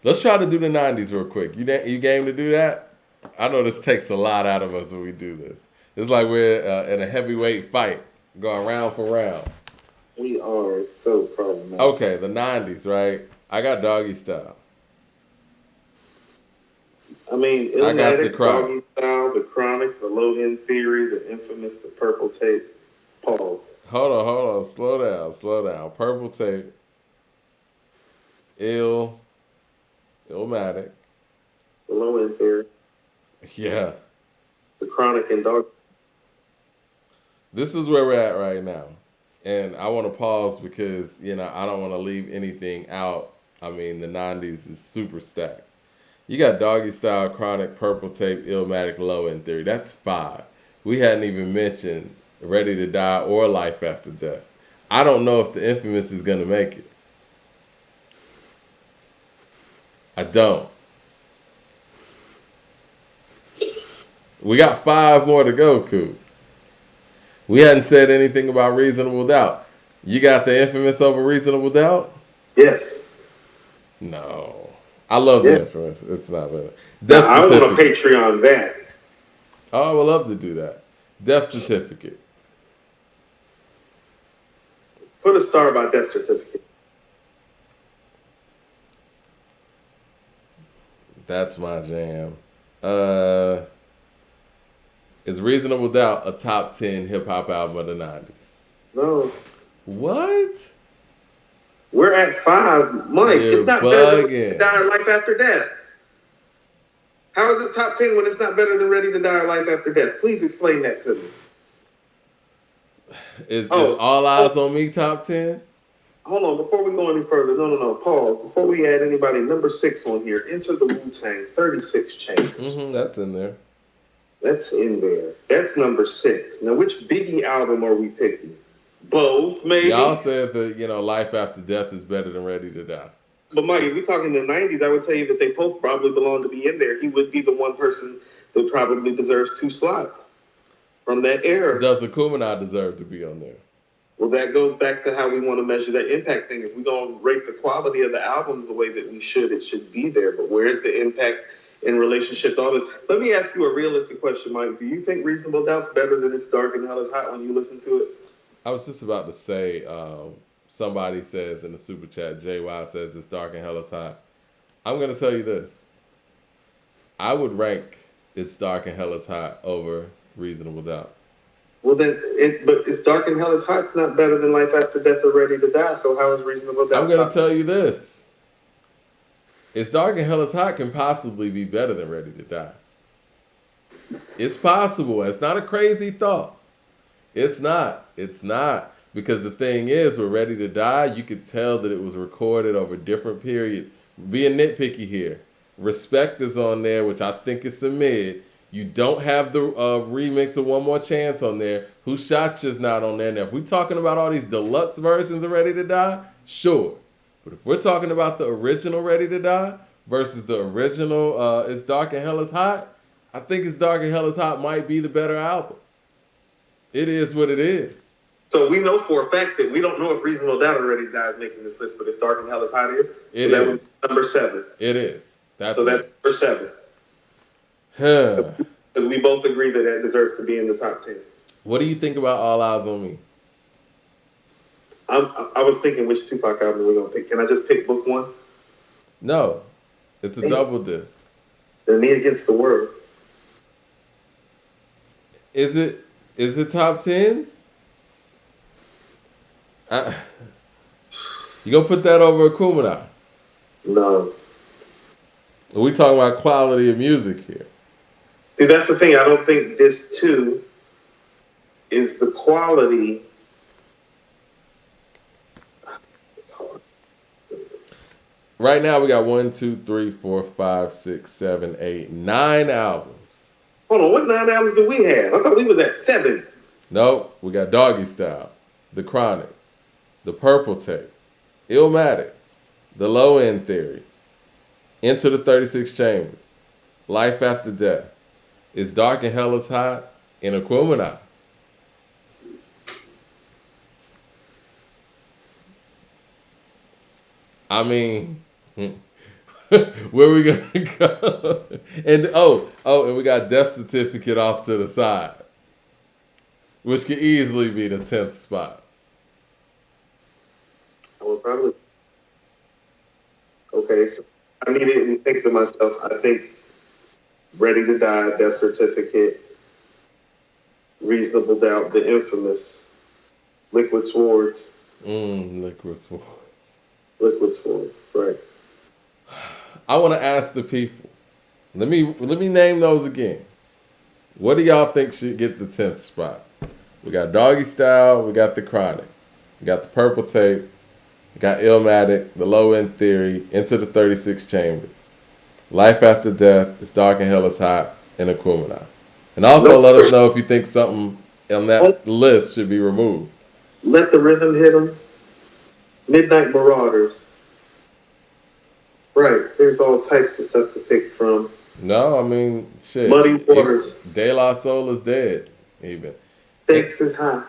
Let's try to do the 90s real quick. You game to do that? I know this takes a lot out of us when we do this. It's like we're in a heavyweight fight, going round for round. We are. It's so problematic. Okay, the 90s, right? I got Doggy Style. I mean, I got the Illmatic, crowd. Doggy Style, The Chronic, The Low End Theory, The Infamous, The Purple Tape. Pause. Hold on. Slow down. Purple Tape. Illmatic. The Low End Theory, Yeah. The Chronic, and Dog. This is where we're at right now. And I want to pause because, I don't want to leave anything out. I mean, the 90s is super stacked. You got Doggy Style, Chronic, Purple Tape, Illmatic, Low End Theory. That's 5. We hadn't even mentioned Ready to Die or Life After Death. I don't know if the Infamous is going to make it. I don't. We got 5 more to go, Coop. We hadn't said anything about Reasonable Doubt. You got the Infamous over Reasonable Doubt? Yes. No. I love the Infamous. It's not better. Now, I want to Patreon that. Oh, I would love to do that. Death certificate. Put a star by death certificate. That's my jam. Is Reasonable Doubt a top 10 hip hop album of the 90s? No. What? We're at 5. Mike, it's not better than Die or Life After Death. How is it top 10 when it's not better than Ready to Die or Life After Death? Please explain that to me. Is All Eyes on Me top 10? Hold on, before we go any further, no, pause. Before we add anybody, number 6 on here, Enter the Wu-Tang, 36 Chambers. That's in there. That's in there. That's number 6. Now, which Biggie album are we picking? Both, maybe? Y'all said that, Life After Death is better than Ready to Die. But Mike, if we're talking the 90s, I would tell you that they both probably belong to be in there. He would be the one person that probably deserves 2 slots from that era. Does Akumanai deserve to be on there? Well, that goes back to how we want to measure that impact thing. If we're going to rate the quality of the albums the way that we should, it should be there. But where's the impact in relationship to all this? Let me ask you a realistic question, Mike. Do you think Reasonable Doubt's better than It's Dark and Hell is Hot when you listen to it? I was just about to say, somebody says in the super chat, JY says It's Dark and Hell is Hot. I'm going to tell you this. I would rank It's Dark and Hell is Hot over Reasonable Doubt. Well, then, but It's Dark and Hell is Hot's not better than Life After Death or Ready to Die, so how is Reasonable Doubt? I'm going to tell you this. It's Dark and Hell is Hot can possibly be better than Ready to Die. It's possible. It's not a crazy thought. It's not. Because the thing is, with Ready to Die, you could tell that it was recorded over different periods. Being nitpicky here. Respect is on there, which I think is a mid. You don't have the remix of One More Chance on there. Who Shot You's not on there. Now, if we're talking about all these deluxe versions of Ready to Die, sure. But if we're talking about the original Ready to Die versus the original It's Dark and Hell is Hot, I think It's Dark and Hell is Hot might be the better album. It is what it is. So we know for a fact that we don't know if Reasonable Doubt or Ready to Die is making this list, but It's Dark and Hell is Hot is? It so is. That was number 7. It is. That's number 7. Huh. Because we both agree that deserves to be in the top 10. What do you think about All Eyes on Me? I was thinking which Tupac album we're going to pick. Can I just pick book 1? No. It's a double disc. The Me Against the World. Is it top 10? You gonna put that over Akumanai? No. Are we talking about quality of music here? See, that's the thing. I don't think this, too, is the quality. It's hard. Right now, we got 1, 2, 3, 4, 5, 6, 7, 8, 9 albums. Hold on, what 9 albums do we have? I thought we was at 7. Nope, we got Doggy Style, The Chronic, The Purple Tape, Illmatic, The Low End Theory, Enter the 36 Chambers, Life After Death, It's Dark and Hell is Hot, and Akumanai. I mean, Where we gonna go? And and we got death certificate off to the side, which could easily be the 10th spot. I would probably. Okay, so I immediately think to myself, I think Ready to Die, Death Certificate, Reasonable Doubt, The Infamous, Liquid Swords. Liquid Swords. Liquid Swords, right. I want to ask the people. Let me name those again. What do y'all think should get the 10th spot? We got Doggy Style, we got The Chronic, we got The Purple Tape, we got Illmatic, The Low End Theory, Into the 36 Chambers, Life After Death, It's Dark and Hell is Hot, and Akumina. And also let us know if you think something on that list should be removed. Let the Rhythm Hit 'Em, Midnight Marauders. Right, there's all types of stuff to pick from. No, I mean, shit. Muddy Waters. De La Soul is dead, even. Stakes is high.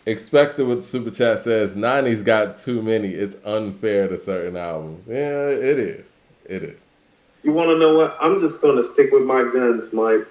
Expected what Super Chat says, 90's got too many. It's unfair to certain albums. Yeah, it is. It is. You want to know what? I'm just going to stick with my guns, Mike.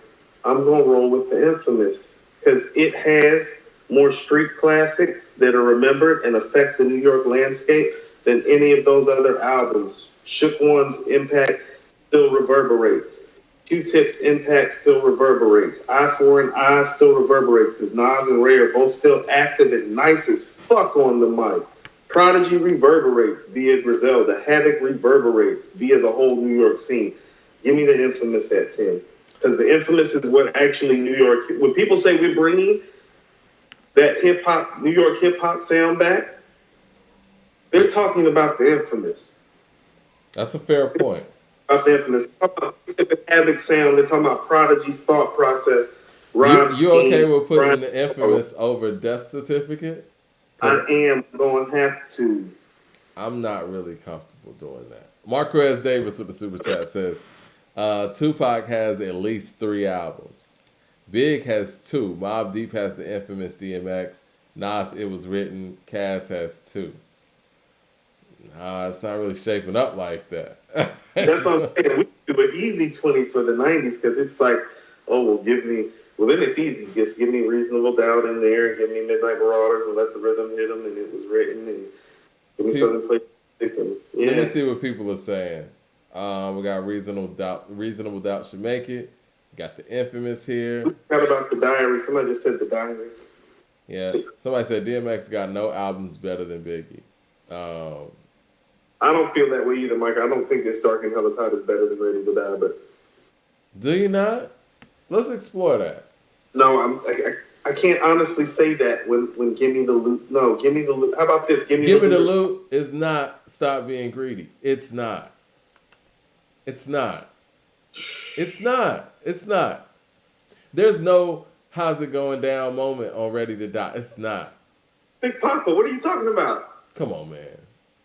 I'm going to roll with The Infamous because it has more street classics that are remembered and affect the New York landscape than any of those other albums. Shook One's impact still reverberates. Q-Tip's impact still reverberates. I for an I still reverberates because Nas and Ray are both still active and nice as fuck on the mic. Prodigy reverberates via Griselda. Havoc reverberates via the whole New York scene. Give me The Infamous at 10. Because The Infamous is what actually New York... When people say we're bringing that hip-hop, New York hip-hop sound back, they're talking about The Infamous. That's a fair point. About The Infamous. They're talking about the Havoc sound. They're talking about Prodigy's thought process. You okay with putting The Infamous over Death Certificate? I am going to have to. I'm not really comfortable doing that. Marquez Davis with the Super Chat says, Tupac has at least 3 albums. Big has 2. Mobb Deep has the infamous DMX. Nas, It Was Written. Cass has 2. Nah, it's not really shaping up like that. That's what I'm saying. We do an easy 20 for the 90s because it's like, then it's easy. Just give me Reasonable Doubt in there, give me Midnight Marauders and Let the Rhythm Hit 'Em, and It Was Written, and give me something to play. Yeah. Let me see what people are saying. We got Reasonable Doubt should make it. We got the Infamous here. We forgot about The Diary. Somebody just said The Diary. Yeah. Somebody said DMX got no albums better than Biggie. I don't feel that way either, Mike. I don't think It's Dark and Hell is Hot is better than Ready to Die, but... Do you not? Let's explore that. No, I can't honestly say that when Give Me the Loot. No, Give Me the Loot. How about this? Give Me the Loot is not Stop Being Greedy. It's not. It's not. It's not. It's not. There's no How's It Going Down moment on Ready to Die. It's not. Big Papa, what are you talking about? Come on, man.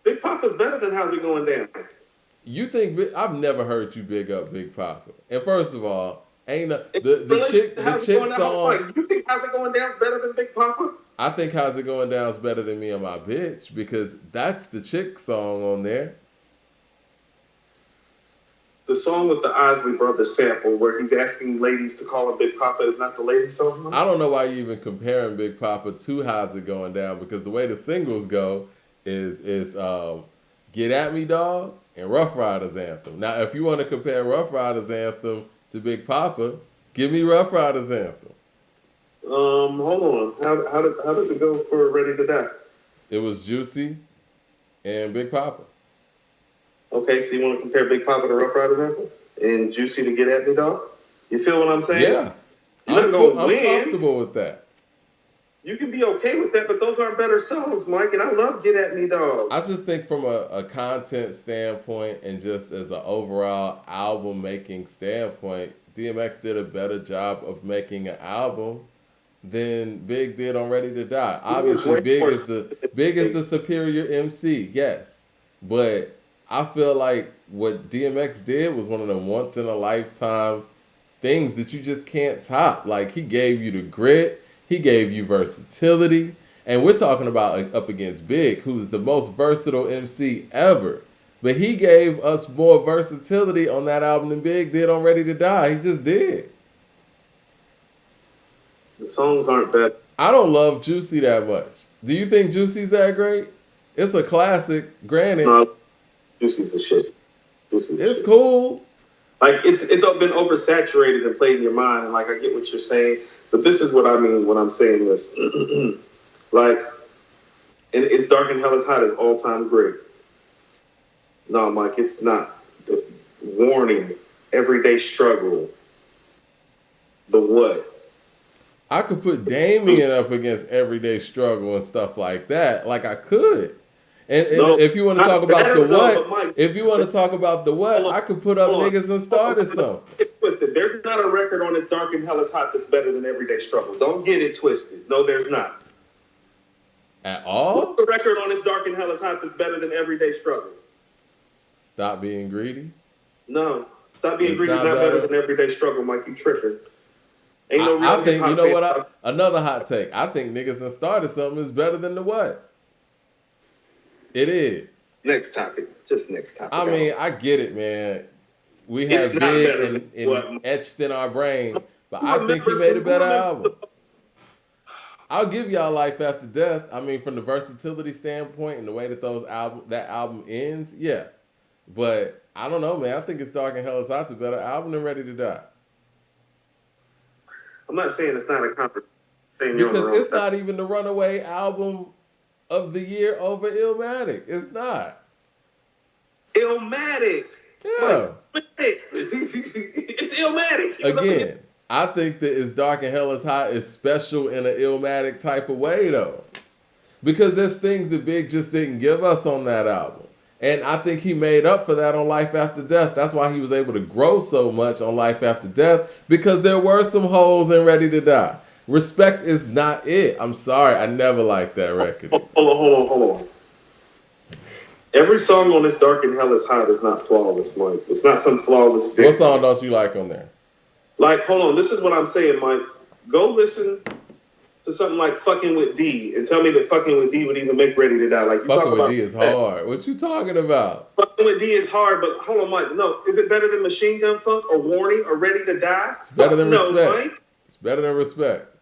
Big Papa's better than How's It Going Down. You think I've never heard you big up Big Papa. And first of all, ain't the chick song. You think How's It Going Down's better than Big Papa? I think How's It Going Down's better than Me and My Bitch because that's the chick song on there. The song with the Isley Brothers sample where he's asking ladies to call him Big Papa is not the lady song? I don't know why you even comparing Big Papa to How's It Going Down because the way the singles go is Get At Me Dog and Rough Riders Anthem. Now, if you want to compare Rough Riders Anthem to Big Papa, give me Rough Riders Anthem. Hold on. How did it go for Ready to Die? It was Juicy and Big Papa. Okay, so you want to compare Big Papa to Rough Riders Anthem and Juicy to Get At Me Dog? You feel what I'm saying? Yeah. I'm comfortable with that. You can be okay with that, but those aren't better songs, Mike, and I love Get At Me Dog. I just think from a content standpoint and just as an overall album-making standpoint, DMX did a better job of making an album than Big did on Ready to Die. Obviously, Big is the superior MC, yes. But I feel like what DMX did was one of the once-in-a-lifetime things that you just can't top. Like, he gave you the grit. He gave you versatility. And we're talking about up against Big, who's the most versatile MC ever. But he gave us more versatility on that album than Big did on Ready to Die. He just did. The songs aren't bad. I don't love Juicy that much. Do you think Juicy's that great? It's a classic, granted. No, Juicy's the shit. Juicy's it's shit. Cool. Like it's been oversaturated and played in your mind, and like I get what you're saying, but this is what I mean when I'm saying this. Like, and It's Dark and Hell is Hot is all time great. No, Mike, it's not. The Warning, Everyday Struggle, The What? I could put Damien up against Everyday Struggle and stuff like that. Like I could. And No, if you want to talk about the what, Mike, if you want to talk about the what, I could put up niggas and started something. Twisted. There's not a record on It's Dark and Hell is Hot that's better than Everyday Struggle. Don't get it twisted. No, there's not. At all? What's the record on It's Dark and Hell is Hot that's better than Everyday Struggle? Stop Being Greedy? No. Stop Being Greedy is not better than Everyday Struggle, Mike. You tripping. Ain't no real I think, you know what? fan. Another hot take. I think Niggas and Started Something is better than the what? It is. Next topic. Just next topic. I mean, I get it, man. We have Big and etched in our brain, but I think he made a better album. I'll give y'all Life After Death. I mean, from the versatility standpoint and the way that that album ends, yeah. But I don't know, man. I think It's Dark and Hell is Hot's a better album than Ready to Die. I'm not saying it's not a conversation. Because it's not even the runaway album of the year over Illmatic. It's not. Illmatic. Yeah. It's Illmatic. Again, I think that It's Dark and Hell is Hot is special in an Illmatic type of way, though. Because there's things that Big just didn't give us on that album. And I think he made up for that on Life After Death. That's why he was able to grow so much on Life After Death, because there were some holes in Ready to Die. Respect is not it. I'm sorry. I never liked that record. Hold on. Every song on It's Dark and Hell is Hot is not flawless, Mike. It's not some flawless thing. What song don't you like on there? Like, hold on. This is what I'm saying, Mike. Go listen to something like Fucking With D and tell me that Fucking With D would even make Ready to Die. Like, you Fucking With D is hard. What you talking about? Fucking With D is hard, but hold on, Mike. No, is it better than Machine Gun Funk or Warning or Ready to Die? It's better than Respect. Mike. It's better than Respect.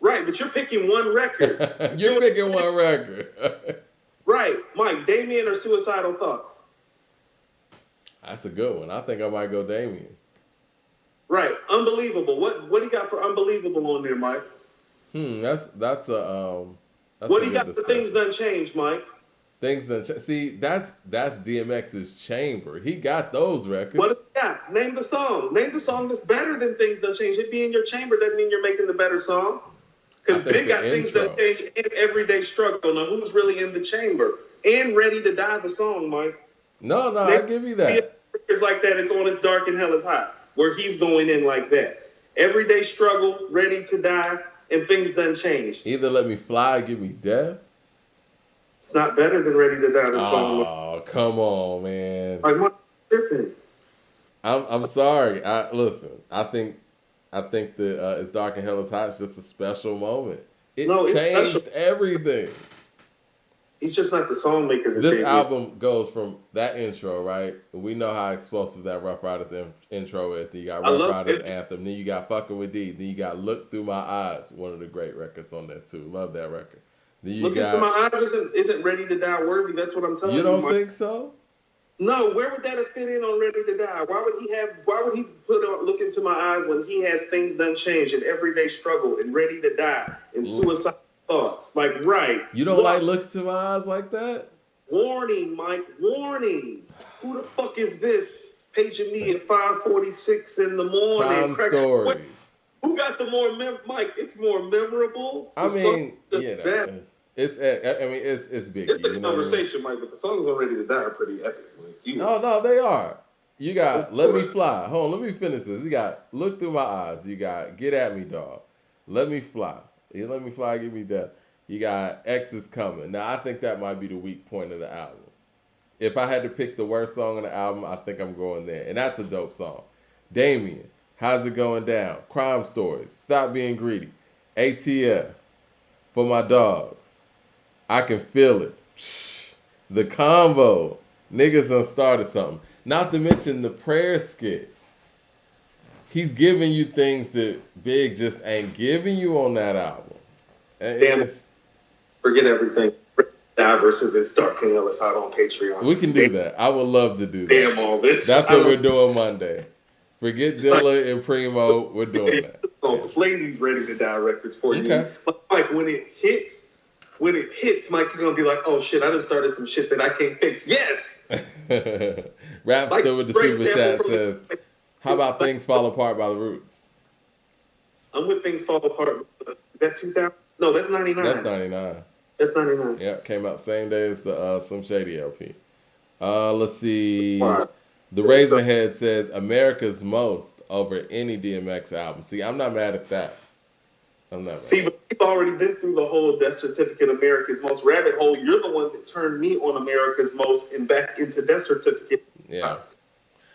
Right, but you're picking one record. You're picking one record. Right, Mike. Damien or Suicidal Thoughts? That's a good one. I think I might go Damien. Right, Unbelievable. What do you got for Unbelievable on there, Mike? That's what do you got for Things Done Changed, Mike? Things Done Changed. See, that's DMX's Chamber. He got those records. What is that? Name the song. Name the song that's better than Things Done Changed. It being your chamber doesn't mean you're making the better song. Because Big got Things Done Changed and Everyday Struggle. Now, who's really in the chamber? And Ready to Die, the song, Mike. No, I give you that. It's like that. It's on It's Dark and Hell is Hot, where he's going in like that. Everyday Struggle, Ready to Die, and Things Done Changed. Either Let Me Fly or Give Me Death. It's not better than Ready to Die, the song. Oh, come on, man. Like, my tripping. I'm sorry. Listen. I think that It's Dark and Hell is Hot is just a special moment. It changed everything. He's just not the song maker. This album goes from that intro, right? We know how explosive that Rough Riders intro is. Then you got Rough Riders Anthem. Then you got Fucking With D. Then you got Look Through My Eyes, one of the great records on there too. Love that record. Then you Looking Through My Eyes isn't Ready to Die worthy. That's what I'm telling you. You don't think so? No, where would that have fit in on Ready to Die? Why would he put on Look Into My Eyes when he has Things Done Changed and Everyday Struggle and Ready to Die and Suicide Thoughts? Like, right. You don't like Look To My Eyes like that? Warning, Mike, warning. Who the fuck is this paging me at 5:46 in the morning? Crime Stories. Who got the more, Mike, it's more memorable. I mean, yeah. It's big. It's a conversation, Mike, but the songs on Ready to Die are pretty epic. Like, No, they are. You got Let Me Fly. Hold on, let me finish this. You got Look Through My Eyes. You got Get At Me, Dog. Let Me Fly. You Let Me Fly, Give Me Death. You got X Is Coming. Now, I think that might be the weak point of the album. If I had to pick the worst song on the album, I think I'm going there. And that's a dope song. Damien, How's It Going Down? Crime Stories, Stop Being Greedy, ATF, For My Dogs, I Can Feel It, The Combo, Niggas done started something. Not to mention the prayer skit. He's giving you things that Big just ain't giving you on that album. And Damn, it's, forget everything. Now versus It's Dark and Hell is Hot on Patreon. we can do that. I would love to do that. Damn all this. That's what we're doing Monday. Forget Dilla and Primo. We're doing that. I'll play these Ready to Die records for you. Okay. But like when it hits, Mike, you're gonna be like, oh shit, I just started some shit that I can't fix. Yes. Rap Like, still with the great super sample chat from- says, "How about Things Fall Apart by the Roots?" I'm with Things Fall Apart. Is that 2000? No, that's 99. That's 99. That's 99. Yeah, came out same day as the Slim Shady LP. Let's see. Wow. The Razorhead says America's Most over any DMX album. See, I'm not mad at that. I'm not mad. See, but we've already been through the whole Death Certificate America's Most rabbit hole. You're the one that turned me on America's Most and back into Death Certificate. Yeah.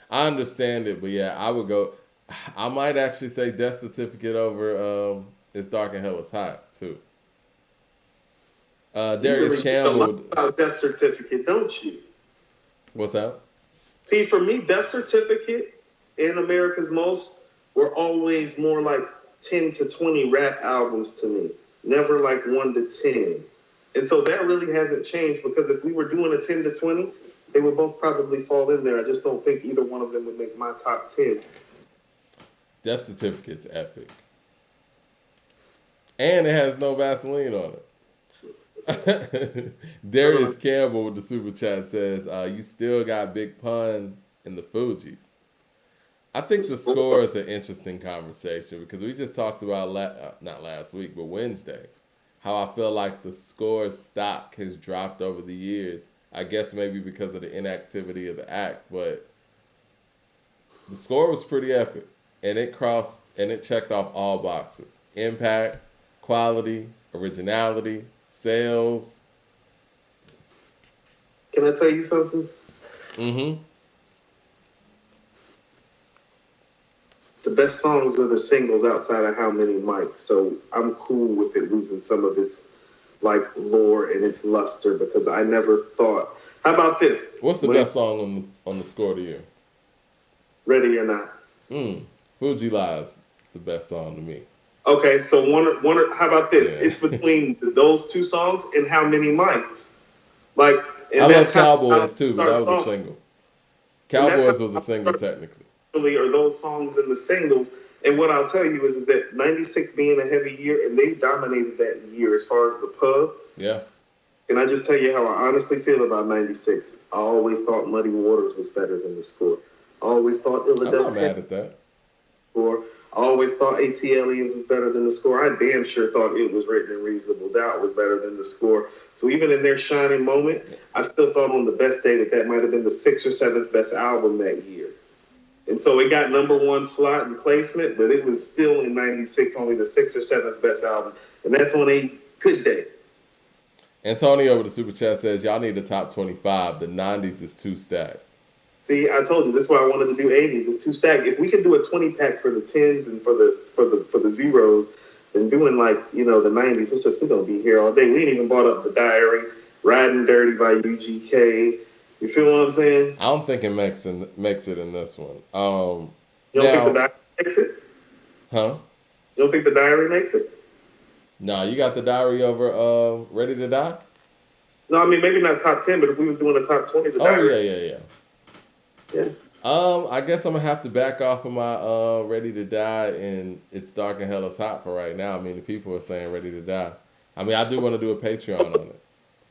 I understand it, but yeah, I would go. I might actually say Death Certificate over It's Dark and Hell is Hot, too. Darius Campbell. About Death Certificate, don't you? What's that? See, for me, Death Certificate and America's Most were always more like 10 to 20 rap albums to me. Never like 1 to 10. And so that really hasn't changed, because if we were doing a 10 to 20, they would both probably fall in there. I just don't think either one of them would make my top 10. Death Certificate's epic. And it has no Vaseline on it. Darius Campbell with the super chat says, you still got Big Pun in the Fugees. I think the score is an interesting conversation, because we just talked about, not last week, but Wednesday, how I feel like the score stock has dropped over the years. I guess maybe because of the inactivity of the act, but the score was pretty epic. And it checked off all boxes. Impact, quality, originality, sales. Can I tell you something? Mm-hmm. The best songs are the singles outside of How Many Mics. So I'm cool with it losing some of its like lore and its luster, because I never thought. How about this? What's the best song on the score to you? Ready or Not. Fuji Lies, the best song to me. Okay, so one. How about this? Yeah. It's between those two songs and How Many Mics. Like, and I love that's Cowboys too, but that was a song. single. Cowboys was a single technically. Or those songs in the singles. And what I'll tell you is that 96 being a heavy year, and they dominated that year as far as the pub. Yeah. Can I just tell you how I honestly feel about 96? I always thought Muddy Waters was better than the score. I always thought I'm not mad at that. Score. I always thought ATLians was better than the score. I damn sure thought It Was Written in Reasonable Doubt was better than the score. So even in their shining moment, I still thought on the best day that might have been the 6th or 7th best album that year. And so it got number one slot and placement, but it was still in 96 only the 6th or 7th best album. And that's on a good day. Antonio with the super chat says, y'all need a top 25. The 90s is too stacked. See, I told you, this is why I wanted to do 80s. It's too stacked. If we can do a 20-pack for the 10s and for the zeros, then doing like, the 90s, it's just, we're going to be here all day. We ain't even brought up The Diary, Riding Dirty by UGK. You feel what I'm saying? I don't think it makes it in this one. You don't think The Diary makes it? Huh? You don't think The Diary makes it? No, you got The Diary over Ready to Die? No, I mean, maybe not top 10, but if we was doing a top 20, The Diary. Yeah. Yeah. I guess I'm gonna have to back off of my Ready to Die and It's Dark and Hell is Hot for right now. I mean, the people are saying Ready to Die. I mean, I do want to do a Patreon on it.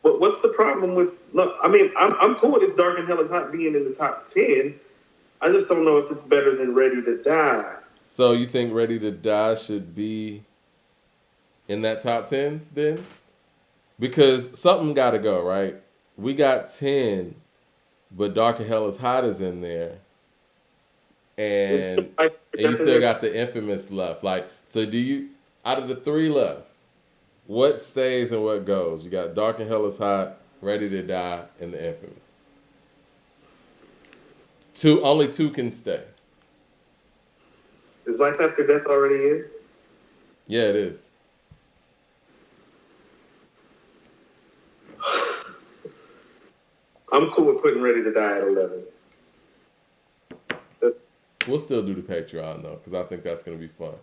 But what's the problem with? Look, I mean, I'm cool with It's Dark and Hell is Hot being in the top 10. I just don't know if it's better than Ready to Die. So you think Ready to Die should be in that top 10 then? Because something got to go, right? We got 10. But Dark and Hell is Hot is in there. And you still got the Infamous left. Like, so do you, out of the 3 left, what stays and what goes? You got Dark and Hell is Hot, Ready to Die, and the Infamous. Only 2 can stay. Is Life After Death already in? Yeah, it is. I'm cool with putting Ready to Die at 11. We'll still do the Patreon though, because I think that's gonna be fun.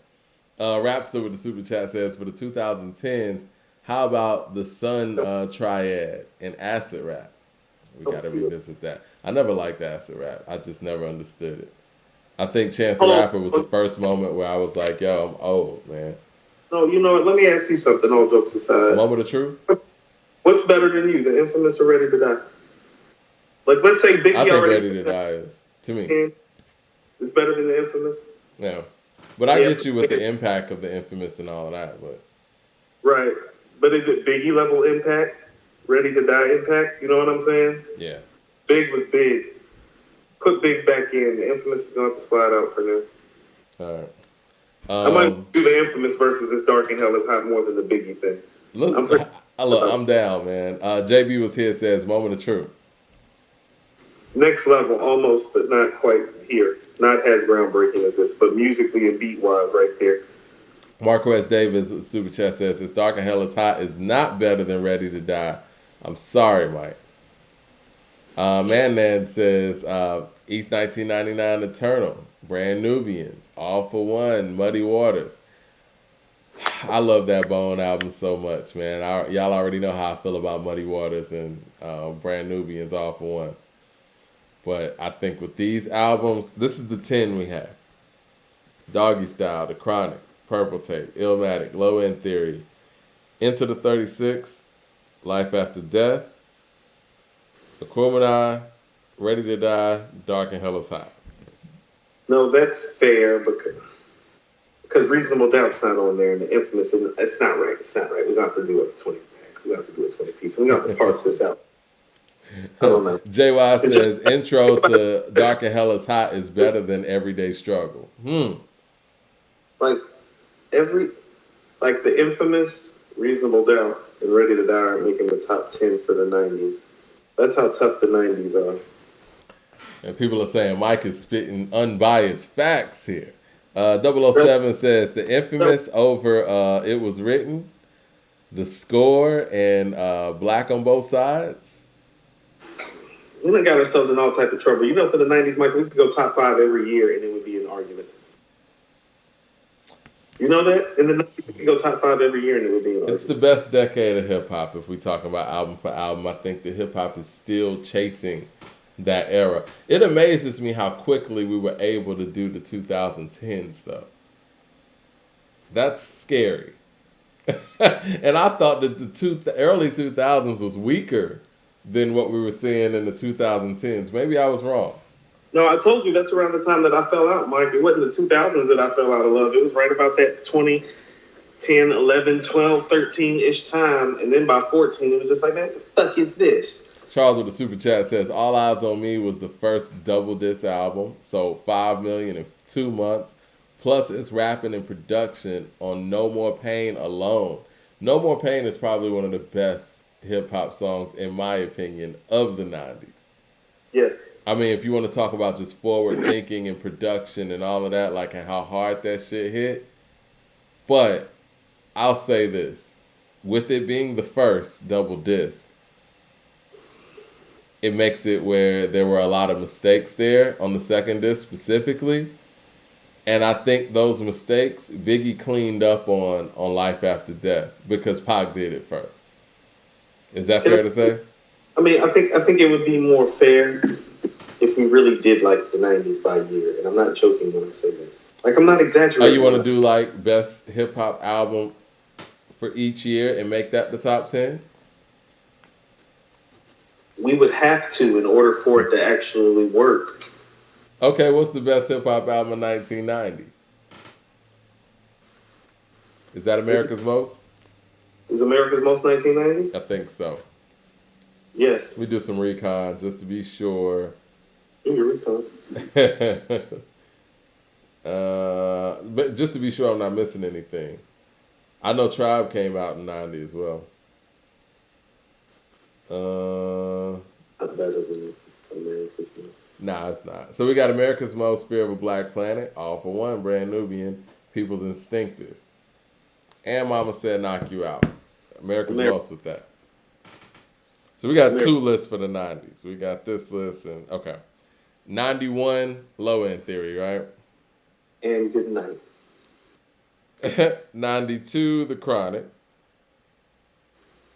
Rapster with the super chat says, for the 2010s, how about the Sun Triad and acid rap? We gotta revisit that. I never liked acid rap. I just never understood it. I think Chance the Rapper was the first moment where I was like, yo, I'm old, man. No, you know what? Let me ask you something, all jokes aside. Moment of truth? What's better than you, the Infamous or Ready to Die? Like, let's say Biggie I think already... Ready to Die is, to me. It's better than the Infamous? Yeah. But I get you with the impact of the Infamous and all of that, but... Right. But is it Biggie level impact? Ready to Die impact? You know what I'm saying? Yeah. Big was big. Put Big back in. The Infamous is going to have to slide out for now. All right. I might do the Infamous versus It's Dark and Hell is Hot more than the Biggie thing. I'm down, man. JB was here, says, moment of truth. Next level, almost, but not quite here. Not as groundbreaking as this, but musically and beat-wise right there. Marquez Davis with Super Chat says, It's Dark and Hell is Hot is not better than Ready to Die. I'm sorry, Mike. Man says, East 1999 Eternal, Brand Nubian, All for One, Muddy Waters. I love that Bone album so much, man. Y'all already know how I feel about Muddy Waters and Brand Nubian's All for One. But I think with these albums, this is the 10 we have. Doggy Style, The Chronic, Purple Tape, Illmatic, Low End Theory, Into the 36, Life After Death, Aquemini, Ready to Die, Dark and Hell is Hot. No, that's fair because Reasonable Doubt's not on there and the Infamous, and it's not right. It's not right. We're going to have to do a 20 pack. We're going to have to do a 20 piece. We're going to have to parse this out. I don't know. JY says, intro to Dark and Hell is Hot is better than Everyday Struggle. Like the Infamous, Reasonable Doubt, and Ready to Die are making the top 10 for the 90s. That's how tough the 90s are. And people are saying Mike is spitting unbiased facts here. 007 says, the Infamous over It Was Written, The Score, and Black on Both Sides. We done got ourselves in all type of trouble. You know, for the 90s, Mike, we could go top 5 every year and it would be an argument. You know that? In the 90s, we could go top 5 every year and it would be an argument. It's the best decade of hip-hop if we talk about album for album. I think that hip-hop is still chasing that era. It amazes me how quickly we were able to do the 2010s, though. That's scary. And I thought that the early 2000s was weaker than what we were seeing in the 2010s. Maybe I was wrong. No, I told you that's around the time that I fell out, Mike. It wasn't the 2000s that I fell out of love. It was right about that 2010, 11, 12, 13-ish time. And then by 14, it was just like, man, what the fuck is this? Charles with the super chat says, All Eyes on Me was the first double disc album, sold 5 million in 2 months. Plus, it's rapping and production on No More Pain alone. No More Pain is probably one of the best hip-hop songs, in my opinion, of the 90s. Yes. I mean, if you want to talk about just forward thinking and production and all of that, like, and how hard that shit hit. But I'll say this. With it being the first double disc, it makes it where there were a lot of mistakes there on the second disc specifically. And I think those mistakes Biggie cleaned up on Life After Death because Pac did it first. Is that fair to say? I mean, I think it would be more fair if we really did like the 90s by year. And I'm not joking when I say that. Like, I'm not exaggerating. Oh, you want to do like best hip hop album for each year and make that the top 10? We would have to in order for it to actually work. Okay, what's the best hip hop album of 1990? Is that America's Most? Is America's Most 1990? I think so. Yes. We do some recon just to be sure. Do your recon. But just to be sure I'm not missing anything. I know Tribe came out in 90 as well. Not better than America's Most. Nah, it's not. So we got America's Most, Fear of a Black Planet, All for One, Brand Nubian, People's Instinctive. And Mama Said Knock You Out. America's Most with that. So we got two lists for the 90s. We got this list and, okay. 91, Low End Theory, right? And Good Night. 92, The Chronic.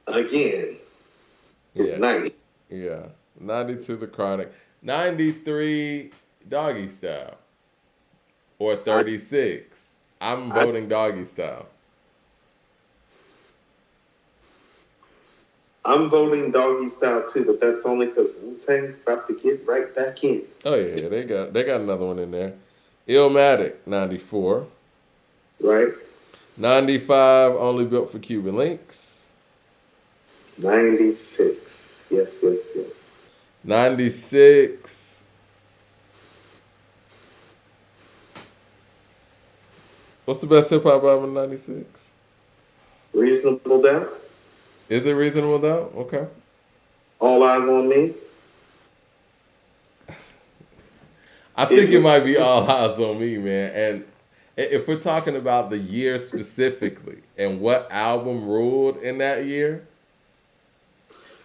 Again. Good night. Yeah. 92, The Chronic. 93, Doggy Style. Or 36. I'm voting Doggy Style. I'm voting Doggy Style too, but that's only because Wu-Tang's about to get right back in. Oh yeah, they got another one in there. Illmatic, 94. Right. 95, Only Built for Cuban Links. 96. Yes. 96. What's the best hip hop album in 96? Reasonable Doubt. Is it Reasonable Doubt? Okay. All Eyes on Me. I think it might be All Eyes on Me, man. And if we're talking about the year specifically and what album ruled in that year.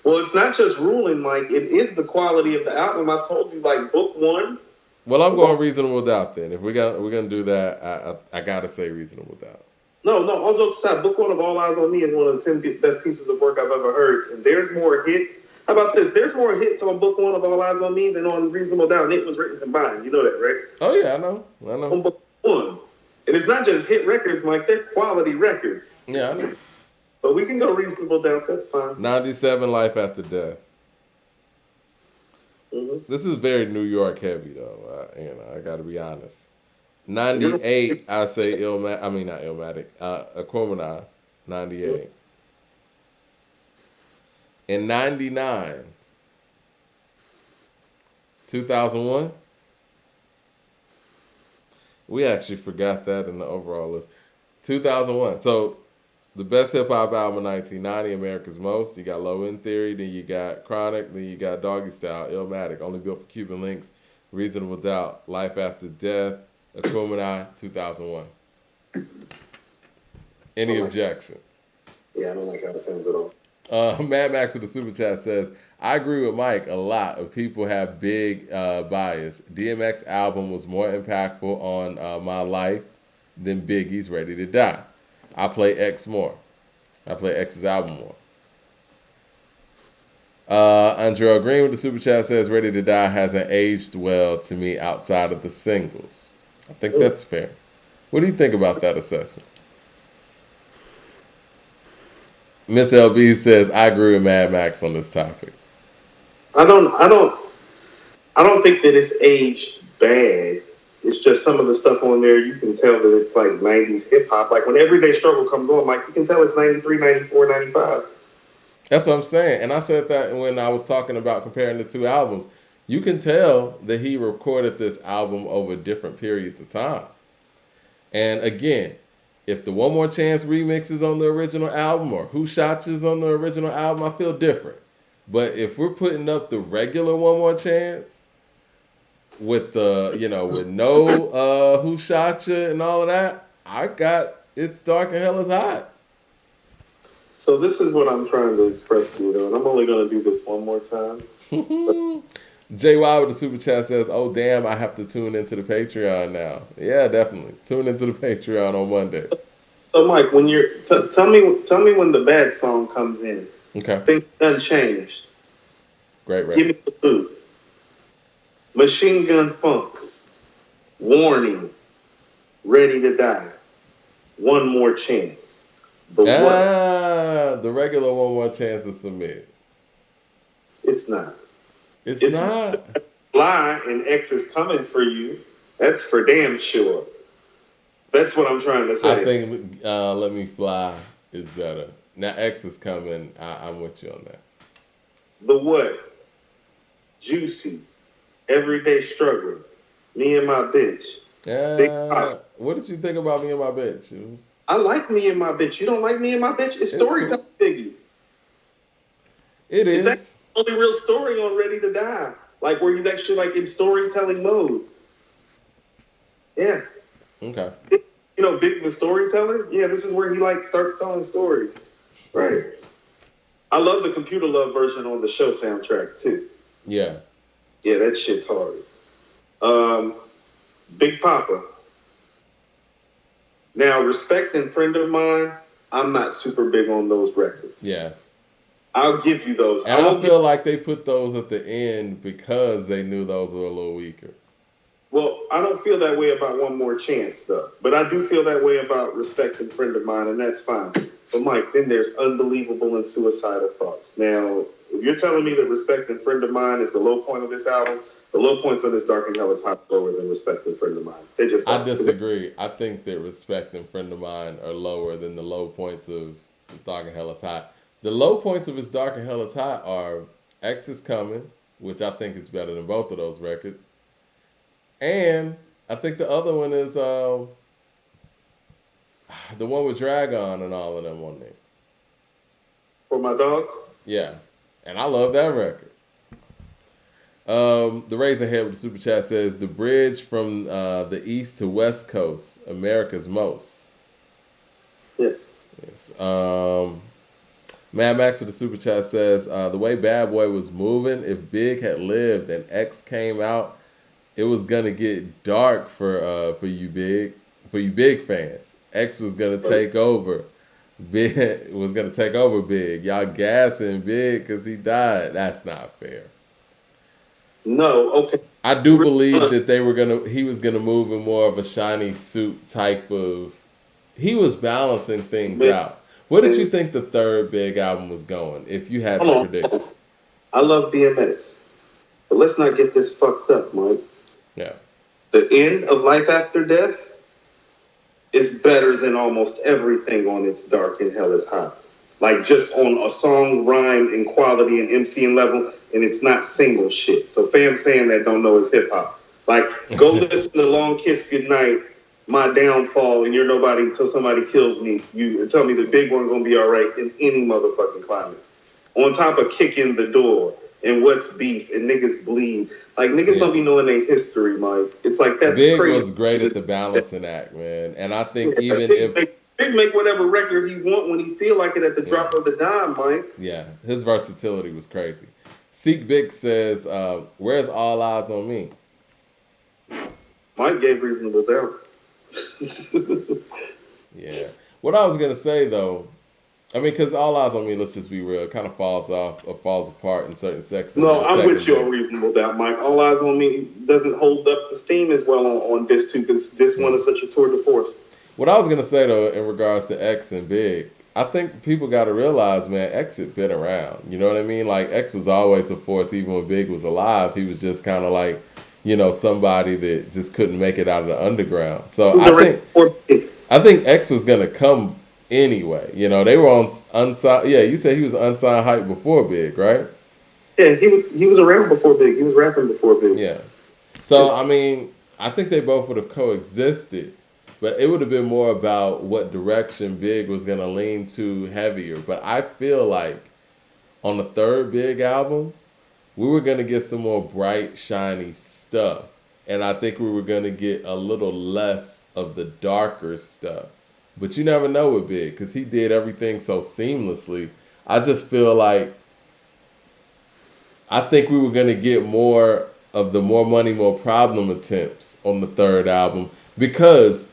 Well, it's not just ruling, Mike. It is the quality of the album. I told you, like, book one. Well, I'm going Reasonable Doubt then. If we're gonna do that, I gotta say Reasonable Doubt. No, all jokes aside, book one of All Eyes on Me is one of the 10 best pieces of work I've ever heard. And there's more hits. How about this? There's more hits on book one of All Eyes on Me than on Reasonable Doubt. And it was written combined. You know that, right? Oh, yeah, I know. On book one. And it's not just hit records, Mike. They're quality records. Yeah, I know. But we can go Reasonable Doubt. That's fine. 97, Life After Death. Mm-hmm. This is very New York heavy, though. I got to be honest. 98, I say not Illmatic. Aquemini, 98. In 99, 2001. We actually forgot that in the overall list. 2001. So the best hip hop album in 1990, America's Most. You got Low End Theory, then you got Chronic, then you got Doggy Style, Illmatic, Only Built for Cuban Links, Reasonable Doubt, Life After Death, Aquemini, 2001. Any objections? Yeah, I don't like how it sounds at all. Mad Max with the super chat says, I agree with Mike. A lot of people have big bias. DMX album was more impactful on my life than Biggie's Ready to Die. I play X more. I play X's album more. Andrew Green with the super chat says, Ready to Die hasn't aged well to me outside of the singles. I think that's fair. What do you think about that assessment? Miss LB says, I agree with Mad Max on this topic. I don't think that it's aged bad. It's just some of the stuff on there, you can tell that it's like 90s hip hop. Like when Everyday Struggle comes on, like you can tell it's 93, 94, 95. That's what I'm saying. And I said that when I was talking about comparing the two albums. You can tell that he recorded this album over different periods of time. And again, if the One More Chance remix is on the original album or Who Shot You's on the original album, I feel different. But if we're putting up the regular One More Chance with the, with no Who Shot You and all of that, I got It's Dark and Hell is Hot. So this is what I'm trying to express to you, though, and I'm only going to do this one more time. JY with the super chat says, oh, damn, I have to tune into the Patreon now. Yeah, definitely. Tune into the Patreon on Monday. So, Mike, when you're... tell me when the bad song comes in. Okay. Things Unchanged. Great record. Give me the clue. Machine Gun Funk. Warning. Ready to Die. One More Chance. The regular One More Chance to submit. It's not. It's not. Lie and X is coming for you. That's for damn sure. That's what I'm trying to say. I think Let Me Fly is better. Now X is coming. I'm with you on that. The What? Juicy. Everyday Struggle. Me and My Bitch. What did you think about Me and My Bitch? I like Me and My Bitch. You don't like Me and My Bitch? It's storytelling, cool. Biggie. It is. It's the only real story on Ready to Die. Like where he's actually like in storytelling mode. Yeah. Okay. Big the storyteller? Yeah, this is where he like starts telling stories. Right. I love the Computer Love version on the show soundtrack too. Yeah. Yeah, that shit's hard. Um, Big Papa. Now, Respect and Friend of Mine, I'm not super big on those records. Yeah. I'll give you those. And I feel like they put those at the end because they knew those were a little weaker. Well, I don't feel that way about One More Chance, though. But I do feel that way about Respect and Friend of Mine, and that's fine. But, Mike, then there's Unbelievable and Suicidal Thoughts. Now, if you're telling me that Respect and Friend of Mine is the low point of this album, the low points on this Dark and Hell is high lower than Respect and Friend of Mine. They just I disagree. I think that Respect and Friend of Mine are lower than the low points of His Dark and Hell is Hot. The low points of His Dark and Hell is Hot are X is Coming, which I think is better than both of those records. And I think the other one is the one with Dragon and all of them on there. For My Dogs? Yeah. And I love that record. The Razorhead with the super chat says the bridge from the east to west coast, America's most. Yes. Mad Max with the super chat says the way Bad Boy was moving, if Big had lived and X came out, it was gonna get dark for you big fans. X was gonna take over. Big was gonna take over Big. Y'all gassing Big because he died. That's not fair. No, okay. I do believe that he was gonna move in more of a shiny suit type of. He was balancing things out. Where did you think the third Big album was going? If you had to predict, I love DMX, but let's not get this fucked up, Mike. Yeah. The end of Life After Death is better than almost everything on its Dark and Hell is Hot. Like just on a song, rhyme, and quality and MCing level, and it's not single shit. So fam saying that don't know is hip hop. Like go listen to Long Kiss Goodnight, My Downfall, and You're Nobody Until Somebody Kills Me. You and tell me the big one gonna be all right in any motherfucking climate. On top of Kicking the Door and What's Beef and Niggas Bleed. Like niggas don't be knowing their history, Mike. It's like that's Big crazy. was great at the balancing act, man. And I think even if Big make whatever record he want when he feel like it at the drop of the dime, Mike. Yeah, his versatility was crazy. Seek Big says, "Where's All Eyes on Me?" Mike gave Reasonable Doubt. Yeah. What I was gonna say though, I mean, because All Eyes on Me, let's just be real, kind of falls off or falls apart in certain sections. No, I'm with you on Reasonable Doubt, Mike. All Eyes on Me doesn't hold up the steam as well on this too, because this one is such a tour de force. What I was gonna say though, in regards to X and Big, I think people got to realize, man, X had been around. You know what I mean? Like X was always a force, even when Big was alive. He was just kind of like, somebody that just couldn't make it out of the underground. So I think X was gonna come anyway. They were on unsigned. Yeah, you said he was unsigned hype before Big, right? Yeah, he was around before Big. He was rapping before Big. Yeah. So I mean, I think they both would have coexisted. But it would have been more about what direction Big was going to lean to heavier. But I feel like on the third Big album, we were going to get some more bright, shiny stuff. And I think we were going to get a little less of the darker stuff. But you never know with Big because he did everything so seamlessly. I just feel like I think we were going to get more of the More Money, More Problem attempts on the third album because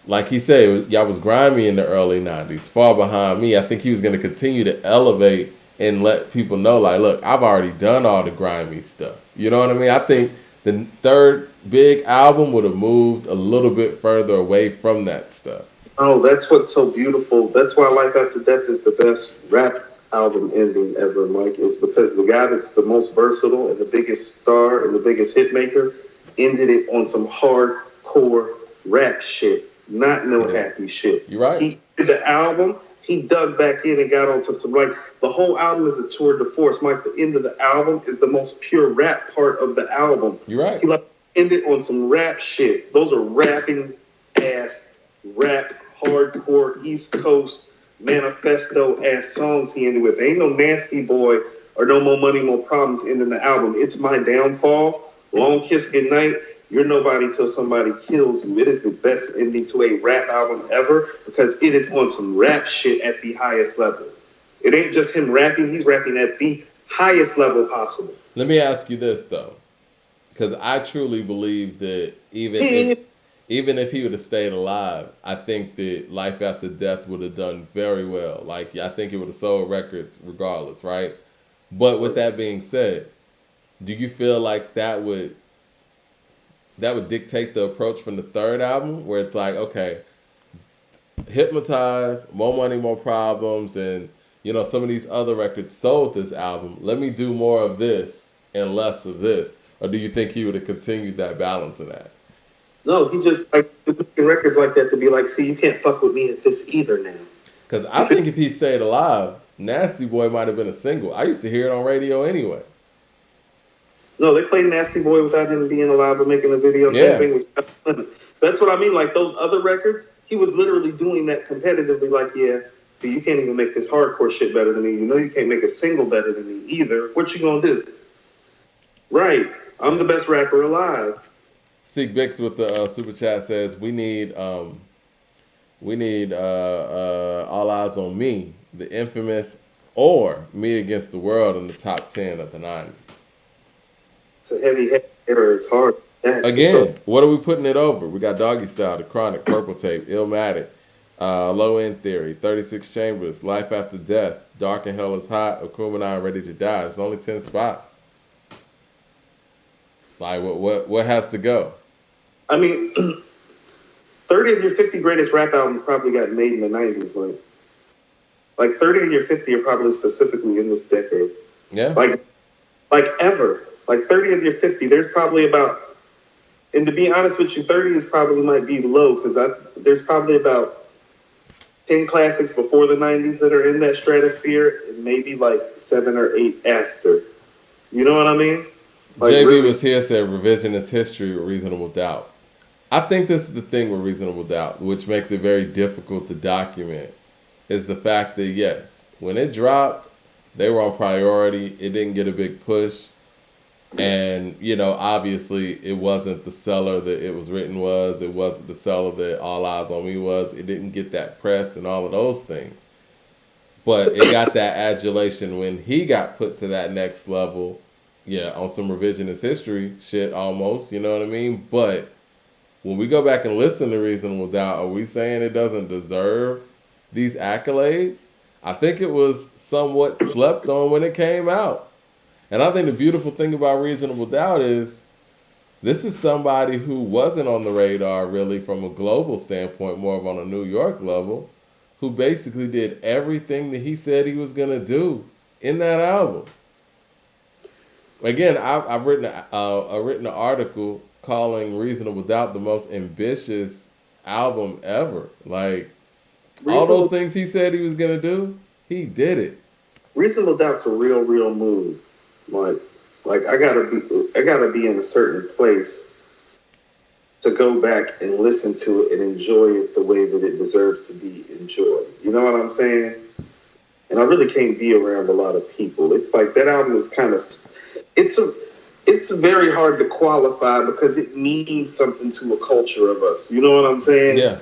like he said, y'all was grimy in the early 90s, far behind me. I think he was going to continue to elevate and let people know, like, look, I've already done all the grimy stuff. You know what I mean? I think the third Big album would have moved a little bit further away from that stuff. Oh, that's what's so beautiful. That's why Life After Death is the best rap album ending ever, Mike, is because the guy that's the most versatile and the biggest star and the biggest hit maker ended it on some hardcore rap shit. Not no happy shit. You're right. He did the album. He dug back in and got onto some the whole album is a tour de force. Mike, the end of the album is the most pure rap part of the album. You're right. He ended on some rap shit. Those are rapping ass rap hardcore East Coast manifesto ass songs he ended with. There ain't no Nasty Boy or No More Money, More Problems ending the album. It's My Downfall, Long Kiss Goodnight. You're Nobody Till Somebody Kills You. It is the best ending to a rap album ever because it is on some rap shit at the highest level. It ain't just him rapping. He's rapping at the highest level possible. Let me ask you this though, because I truly believe that even if he would have stayed alive, I think that Life After Death would have done very well. Like I think it would have sold records regardless, right? But with that being said, do you feel like that would dictate the approach from the third album, where it's like, okay, Hypnotize, More Money, More Problems, and some of these other records sold this album. Let me do more of this and less of this. Or do you think he would have continued that balance in that? No, he just making records like that to be like, see, you can't fuck with me at this either now. Because I think if he stayed alive, Nasty Boy might have been a single. I used to hear it on radio anyway. No, they played Nasty Boy without him being alive or making a video. Same thing with Steph Lemon. That's what I mean. Like those other records, he was literally doing that competitively. Like, yeah, see, you can't even make this hardcore shit better than me. You can't make a single better than me either. What you gonna do? Right. I'm the best rapper alive. Seek Bix with the super chat says, we need All Eyes on Me, the infamous, or Me Against the World in the top 10 of the 90s. It's a heavy error. It's hard. Again, what are we putting it over? We got Doggy Style, The Chronic, Purple Tape, Illmatic, Low End Theory, 36 Chambers, Life After Death, Dark and Hell is Hot, Akumenai, Ready to Die. It's only 10 spots. Like, what has to go? I mean, 30 of your 50 greatest rap albums probably got made in the 90s, right? Like 30 of your 50 are probably specifically in this decade. Yeah. Like ever. Like 30 of your 50, there's probably about, and to be honest with you, 30 is probably might be low because there's probably about 10 classics before the 90s that are in that stratosphere and maybe like 7 or 8 after. You know what I mean? Like, JB really? was here, said revisionist history with reasonable doubt. I think this is the thing with reasonable doubt, which makes it very difficult to document, is the fact that, yes, when it dropped, they were on priority. It didn't get a big push. And, obviously it wasn't the seller that It Was Written was. It wasn't the seller that All Eyes on Me was. It didn't get that press and all of those things. But it got that adulation when he got put to that next level. Yeah, on some revisionist history shit almost, you know what I mean? But when we go back and listen to Reasonable Doubt, are we saying it doesn't deserve these accolades? I think it was somewhat slept on when it came out. And I think the beautiful thing about Reasonable Doubt is this is somebody who wasn't on the radar really from a global standpoint, more of on a New York level, who basically did everything that he said he was going to do in that album. Again, I've written an article calling Reasonable Doubt the most ambitious album ever. Like, all those things he said he was going to do, he did it. Reasonable Doubt's a real move. Like I gotta be in a certain place to go back and listen to it and enjoy it the way that it deserves to be enjoyed. You know what I'm saying? And I really can't be around a lot of people. It's like that album is kind of, it's very hard to qualify because it means something to a culture of us. You know what I'm saying? Yeah.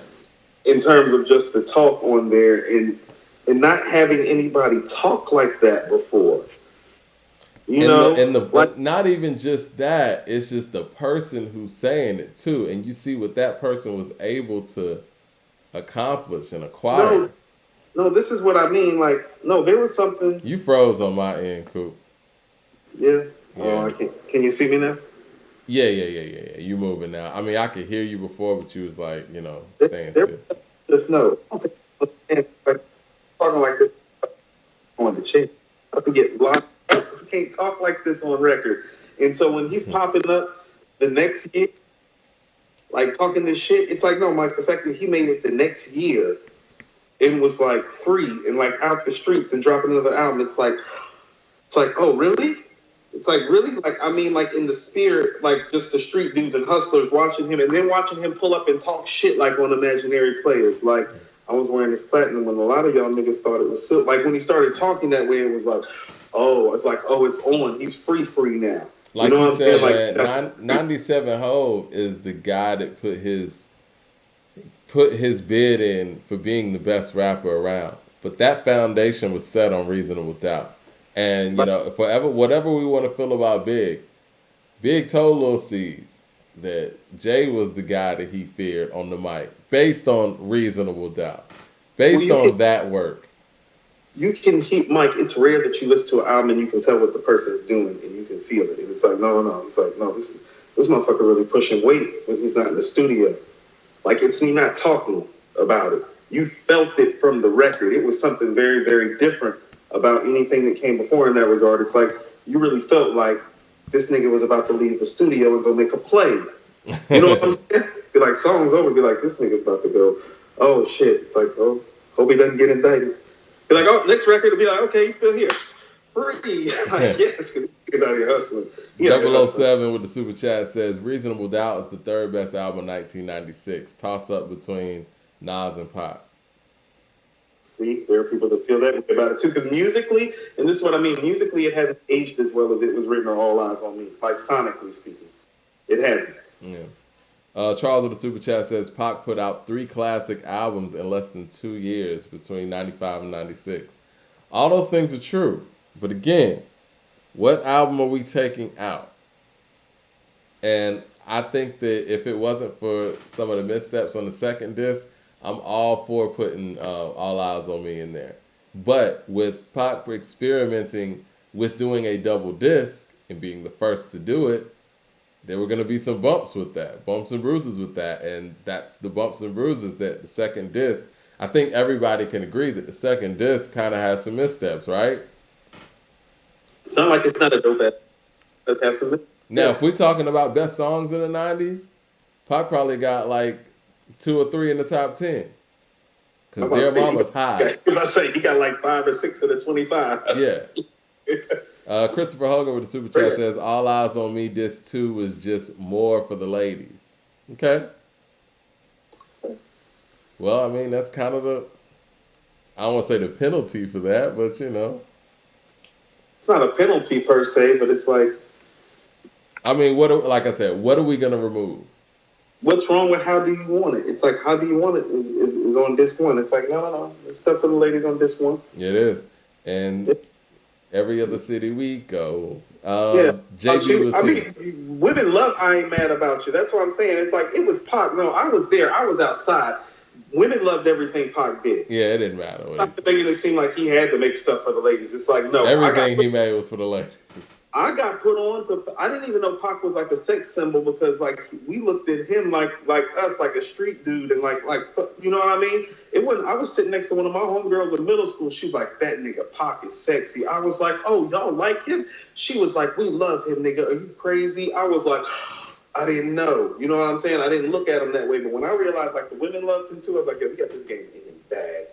In terms of just the talk on there and not having anybody talk like that before. Not even just that, it's just the person who's saying it too. And you see what that person was able to accomplish and acquire. No, this is what I mean. Like, no, there was something. You froze on my end, Coop. Yeah. Oh, I can't. Can you see me now? Yeah. You moving now. I mean, I could hear you before, but you was like, staying still. Just know, talking like this on the chain. I have to get locked. You can't talk like this on record. And so when he's popping up the next year, like talking this shit, it's like, no, Mike, the fact that he made it the next year and was like free and like out the streets and dropping another album, it's like, oh, really? It's like, really? Like, I mean, like in the spirit, like just the street dudes and hustlers watching him and then watching him pull up and talk shit like on Imaginary Players. Like, I was wearing this platinum when a lot of y'all niggas thought it was silk. Like when he started talking that way, it was like, it's on. He's free now. Like you said, man, 97 Hove is the guy that put his bid in for being the best rapper around. but that foundation was set on Reasonable Doubt. And forever, whatever we want to feel about Big told Lil C's that Jay was the guy that he feared on the mic, based on Reasonable Doubt, based on that work. You can hear, Mike, it's rare that you listen to an album and you can tell what the person's doing and you can feel it. And it's like, no. It's like, no, this motherfucker really pushing weight when he's not in the studio. Like, he's not talking about it. You felt it from the record. It was something very, very different about anything that came before in that regard. It's like, you really felt like this nigga was about to leave the studio and go make a play. You know what I'm saying? Be like, song's over, be like, this nigga's about to go, oh shit. It's like, oh, hope he doesn't get indicted. Be like, oh, next record will be like, okay, he's still here. Free. Like, yes, get out here hustling. 007 with the super chat says, Reasonable Doubt is the third best album in 1996. Toss up between Nas and Pac. See, there are people that feel that way about it too. Because musically, and this is what I mean, musically it hasn't aged as well as it was written on All Eyes on Me. Like, sonically speaking. It hasn't. Yeah. Charles with the super chat says Pac put out 3 classic albums in less than 2 years between 95 and 96. All those things are true. But again, what album are we taking out? And I think that if it wasn't for some of the missteps on the second disc, I'm all for putting All Eyes on Me in there. But with Pac experimenting with doing a double disc and being the first to do it, there were going to be some bumps with that, bumps and bruises with that. And that's the bumps and bruises that the second disc, I think everybody can agree that the second disc kind of has some missteps, right? It's not like it's not a dope album. It does have some missteps. Now, if we're talking about best songs in the 90s, Pac probably got like 2 or 3 in the top 10. Because Dear Mama's high. I say he got like 5 or 6 of the 25. Yeah. Christopher Hogan with the super chat says, All Eyes on Me, disc 2 was just more for the ladies. Okay. Well, I mean, that's kind of I don't want to say the penalty for that, but It's not a penalty per se, but it's like. I mean, like I said, what are we going to remove? What's wrong with How Do You Want It? It's like, How Do You Want It is on disc 1. It's like, no. It's stuff for the ladies on disc 1. Yeah, it is. And Every Other City We Go. JB was women love I Ain't Mad About You. That's what I'm saying. It's like, it was Pac. No, I was there. I was outside. Women loved everything Pac did. Yeah, it didn't matter. Not making it seem like he had to make stuff for the ladies. It's like, no. Everything he made was for the ladies. I got put on to. I didn't even know Pac was like a sex symbol because like we looked at him like us, like a street dude, and like you know what I mean. It wasn't. I was sitting next to one of my homegirls in middle school. She's like, that nigga Pac is sexy. I was like, oh, y'all like him? She was like, we love him, nigga. Are you crazy? I was like, I didn't know. You know what I'm saying? I didn't look at him that way. But when I realized like the women loved him too, I was like, yeah, we got this game in bag.